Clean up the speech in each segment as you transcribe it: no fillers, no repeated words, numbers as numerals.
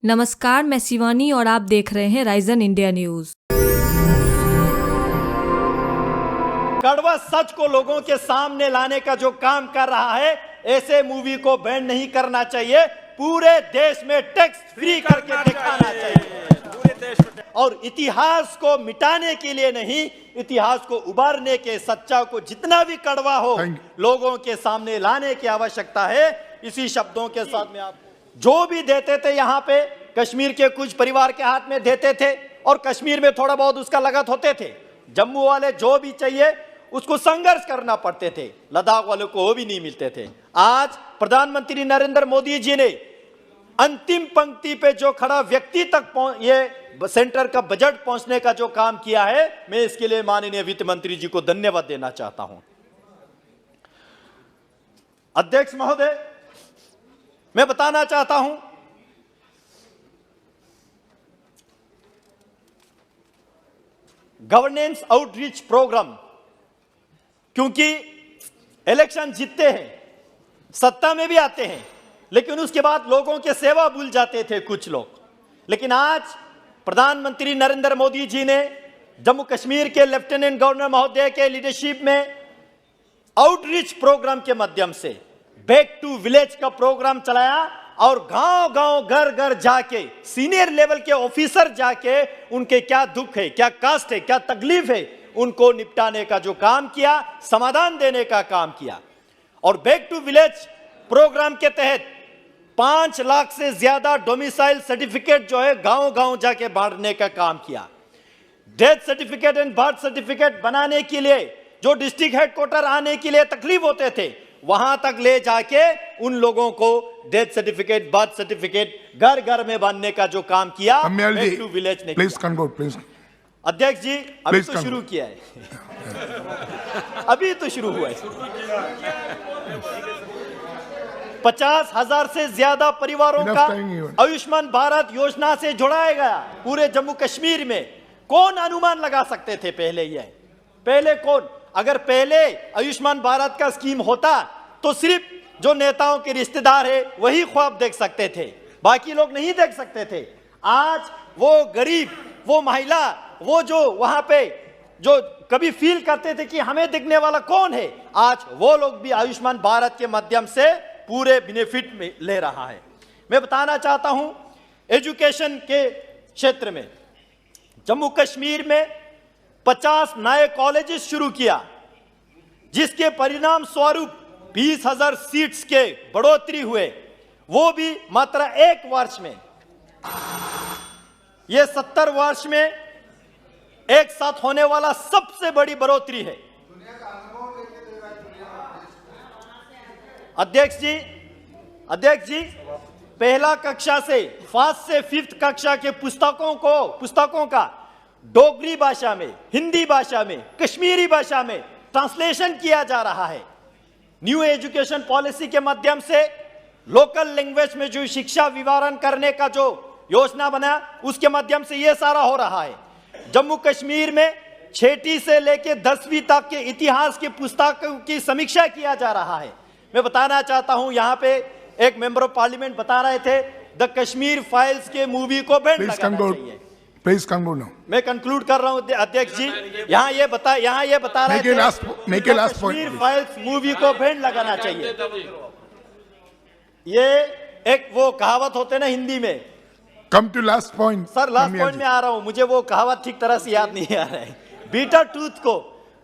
नमस्कार, मैं शिवानी और आप देख रहे हैं राइजन इंडिया न्यूज। कड़वा सच को लोगों के सामने लाने का जो काम कर रहा है, ऐसे मूवी को बैन नहीं करना चाहिए, पूरे देश में टैक्स फ्री करके दिखाना चाहिए। पूरे देश में और इतिहास को मिटाने के लिए नहीं, इतिहास को उबारने के, सच्चा को जितना भी कड़वा हो लोगों के सामने लाने की आवश्यकता है। इसी शब्दों के साथ में आप जो भी देते थे यहाँ पे कश्मीर के कुछ परिवार के हाथ में देते थे और कश्मीर में थोड़ा बहुत उसका लागत होते थे। जम्मू वाले जो भी चाहिए उसको संघर्ष करना पड़ते थे, लद्दाख वालों को वो भी नहीं मिलते थे। आज प्रधानमंत्री नरेंद्र मोदी जी ने अंतिम पंक्ति पे जो खड़ा व्यक्ति तक ये सेंटर का बजट पहुंचने का जो काम किया है, मैं इसके लिए माननीय वित्त मंत्री जी को धन्यवाद देना चाहता हूं। अध्यक्ष महोदय, मैं बताना चाहता हूं गवर्नेंस आउटरीच प्रोग्राम, क्योंकि इलेक्शन जीतते हैं, सत्ता में भी आते हैं, लेकिन उसके बाद लोगों के सेवा भूल जाते थे कुछ लोग। लेकिन आज प्रधानमंत्री नरेंद्र मोदी जी ने जम्मू कश्मीर के लेफ्टिनेंट गवर्नर महोदय के लीडरशिप में आउटरीच प्रोग्राम के माध्यम से बैक टू विलेज का प्रोग्राम चलाया और गांव गांव घर घर जाके सीनियर लेवल के ऑफिसर जाके उनके क्या दुख है, क्या कष्ट है, क्या तकलीफ है, उनको निपटाने का जो काम किया, समाधान देने का काम किया। और बैक टू विलेज प्रोग्राम के तहत 5 लाख से ज्यादा डोमिसाइल सर्टिफिकेट जो है गांव गांव जाके बांटने का काम किया। Death certificate and birth certificate बनाने के लिए जो डिस्ट्रिक्ट हेडक्वार्टर आने के लिए तकलीफ होते थे, वहां तक ले जाके उन लोगों को डेथ सर्टिफिकेट, बर्थ सर्टिफिकेट घर घर में बांधने का जो काम किया बैक टू विलेज ने किया। अध्यक्ष जी, अभी तो शुरू किया है अभी तो शुरू हुआ है। 50,000 से ज्यादा परिवारों का आयुष्मान भारत योजना से जोड़ाया गया पूरे जम्मू कश्मीर में। कौन अनुमान लगा सकते थे पहले कौन? अगर पहले आयुष्मान भारत का स्कीम होता तो सिर्फ जो नेताओं के रिश्तेदार है वही ख्वाब देख सकते थे, बाकी लोग नहीं देख सकते थे। आज वो गरीब, वो महिला, वो जो वहां पे जो कभी फील करते थे कि हमें दिखने वाला कौन है, आज वो लोग भी आयुष्मान भारत के माध्यम से पूरे बेनिफिट में ले रहा है। मैं बताना चाहता हूं, एजुकेशन के क्षेत्र में जम्मू कश्मीर में 50 नए कॉलेजेस शुरू किया, जिसके परिणाम स्वरूप 20,000 सीट्स के बढ़ोतरी हुए, वो भी मात्र 1 वर्ष में। यह 70 वर्ष में एक साथ होने वाला सबसे बड़ी बढ़ोतरी है। अध्यक्ष जी, पहला कक्षा से 1st से 5th कक्षा के पुस्तकों का डोगरी भाषा में, हिंदी भाषा में, कश्मीरी भाषा में ट्रांसलेशन किया जा रहा है। न्यू एजुकेशन पॉलिसी के माध्यम से लोकल लैंग्वेज में जो शिक्षा विवरण करने का जो योजना बना, उसके माध्यम से यह सारा हो रहा है। जम्मू कश्मीर में 6ठी से लेकर 10वीं तक के इतिहास की पुस्तकों की समीक्षा किया जा रहा है। मैं बताना चाहता हूं, यहाँ पे एक मेंबर ऑफ पार्लियामेंट बता रहे थे द कश्मीर फाइल्स के मूवी को बैन लगाना चाहिए। Please conclude now. मैं कंक्लूड कर रहा हूं अध्यक्ष जी। यहाँ ये बता रहे थे कश्मीर फाइल्स मूवी को बैन लगाना चाहिए। ये एक वो कहावत होते ना हिंदी में। Come to last point. Sir, last point में आ रहा हूं, मुझे वो कहावत ठीक तरह से याद नहीं आ रहा है। बीटर ट्रूथ को,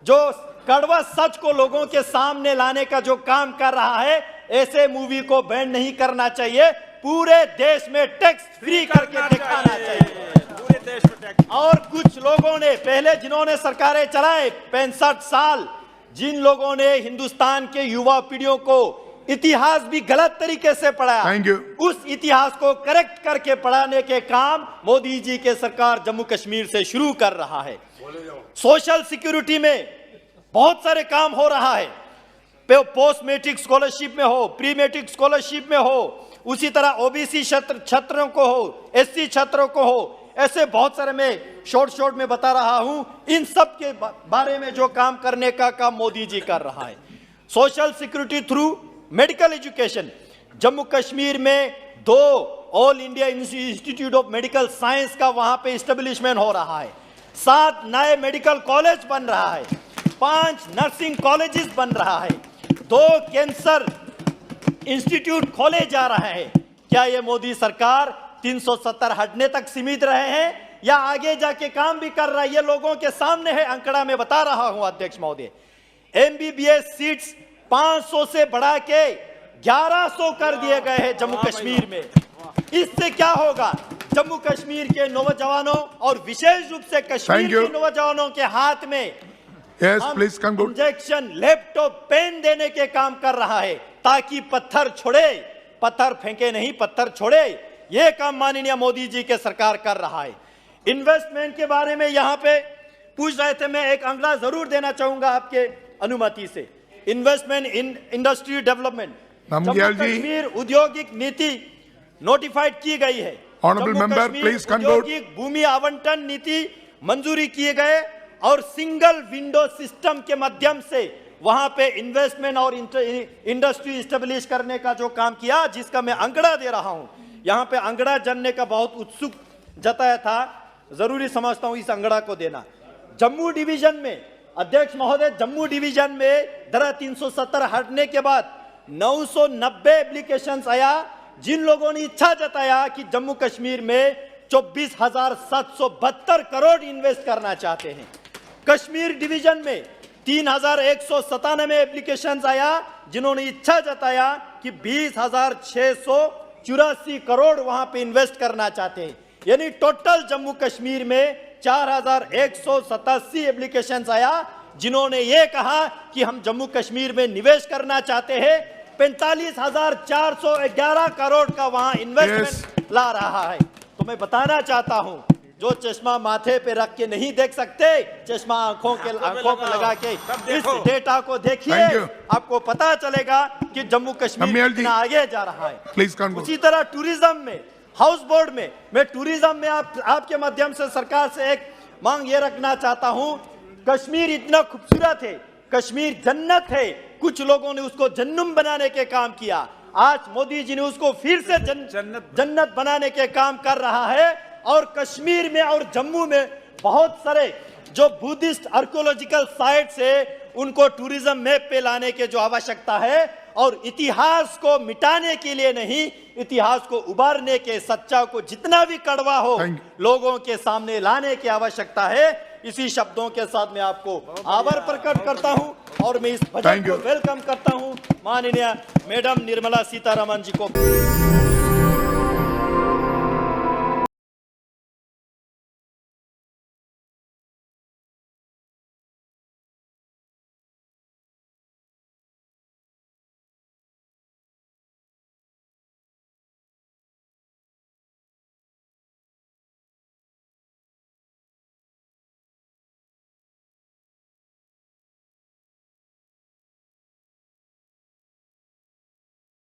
जो कड़वा सच को लोगों के सामने लाने का जो काम कर रहा है, ऐसे मूवी को बैन नहीं करना चाहिए, पूरे देश में टैक्स फ्री करके दिखाना चाहिए। और कुछ लोगों ने पहले जिन्होंने सरकारें चलाए 65 साल, जिन लोगों ने हिंदुस्तान के युवा पीढ़ियों को इतिहास भी गलत तरीके से पढ़ाया, उस इतिहास को करेक्ट करके पढ़ाने के काम मोदी जी के सरकार जम्मू कश्मीर से शुरू कर रहा है। सोशल सिक्योरिटी में बहुत सारे काम हो रहा है, पोस्ट मैट्रिक स्कॉलरशिप में हो, प्री मैट्रिक स्कॉलरशिप में हो, उसी तरह ओबीसी छात्रों को हो, एससी छात्रों को हो, ऐसे बहुत सारे मैं शॉर्ट में बता रहा हूं। इन सब के बारे में जो काम करने का काम मोदी जी कर रहा है। Social security through medical education, Jammu Kashmir में 2 all India institute of medical science का वहां पे इस्टेब्लिशमेंट हो रहा है, 7 नए मेडिकल कॉलेज बन रहा है, 5 नर्सिंग कॉलेजेस बन रहा है, 2 कैंसर इंस्टीट्यूट खोले जा रहे हैं। क्या ये मोदी सरकार 370 हटने तक सीमित रहे हैं या आगे जाके काम भी कर रहा है? ये लोगों के सामने है, आंकड़ा में बता रहा हूं अध्यक्ष महोदय। एमबीबीएस सीट्स 500 से बढ़ा के 1100 कर दिए गए हैं जम्मू कश्मीर में। इससे क्या होगा? जम्मू कश्मीर के नौजवानों और विशेष रूप से कश्मीर के नौजवानों के हाथ में इंजेक्शन, लैपटॉप, पेन देने के काम कर रहा है ताकि पत्थर छोड़े, पत्थर फेंके नहीं, पत्थर छोड़े। यह काम माननीय मोदी जी के सरकार कर रहा है। इन्वेस्टमेंट के बारे में यहां पे पूछ रहे थे, मैं एक आंकड़ा जरूर देना चाहूंगा आपके अनुमति से। Investment in industry development, Jammu Kashmir औद्योगिक नीति नोटिफाइड की गई है। औद्योगिक भूमि आवंटन नीति मंजूरी किए गए और सिंगल विंडो सिस्टम के माध्यम से वहां पे इन्वेस्टमेंट और इंडस्ट्री स्टेब्लिश करने का जो काम किया, जिसका मैं आंकड़ा दे रहा हूं। यहां पे आंकड़ा जानने का बहुत उत्सुक जताया था, जरूरी समझता हूं इस आंकड़ा को देना। जम्मू डिवीजन में अध्यक्ष महोदय, जम्मू डिवीजन में धारा 370 हटने के बाद 990 एप्लीकेशंस आया, जिन लोगों ने इच्छा जताया कि जम्मू कश्मीर में 24,772 करोड़ इन्वेस्ट करना चाहते हैं। कश्मीर डिवीजन में 3,197 एप्लीकेशंस आया, जिन्होंने इच्छा जताया कि 20,684 करोड़ वहां पे इन्वेस्ट करना चाहते हैं। यानी टोटल जम्मू कश्मीर में 4,187 एप्लीकेशंस आया, जिन्होंने ये कहा कि हम जम्मू कश्मीर में निवेश करना चाहते हैं। 45,411 करोड़ का वहां इन्वेस्टमेंट ला रहा है। तो मैं बताना चाहता हूं, जो चश्मा माथे पे रख के नहीं देख सकते, चश्मा आंखों पे लगा के इस डेटा को देखिए, आपको पता चलेगा कि जम्मू कश्मीर कितना आगे जा रहा है। उसी तरह टूरिज्म में, हाउस बोर्ड में, मैं टूरिज्म में आपके माध्यम से सरकार से एक मांग ये रखना चाहता हूं। कश्मीर इतना खूबसूरत है, कश्मीर जन्नत है, कुछ लोगों ने उसको जन्नम बनाने के काम किया। आज मोदी जी ने उसको फिर से जन्नत बनाने के काम कर रहा है। और कश्मीर में और जम्मू में बहुत सारे जो बुद्धिस्ट आर्कियोलॉजिकल साइट्स है, उनको टूरिज्म मैप पे लाने की जो आवश्यकता है, और इतिहास को मिटाने के लिए नहीं, इतिहास को उबारने के, सच्चा को जितना भी कड़वा हो लोगों के सामने लाने की आवश्यकता है। इसी शब्दों के साथ मैं आपको आभार प्रकट करता हूं और मैं इस बजट को वेलकम करता हूं माननीय मैडम निर्मला सीतारमण जी को।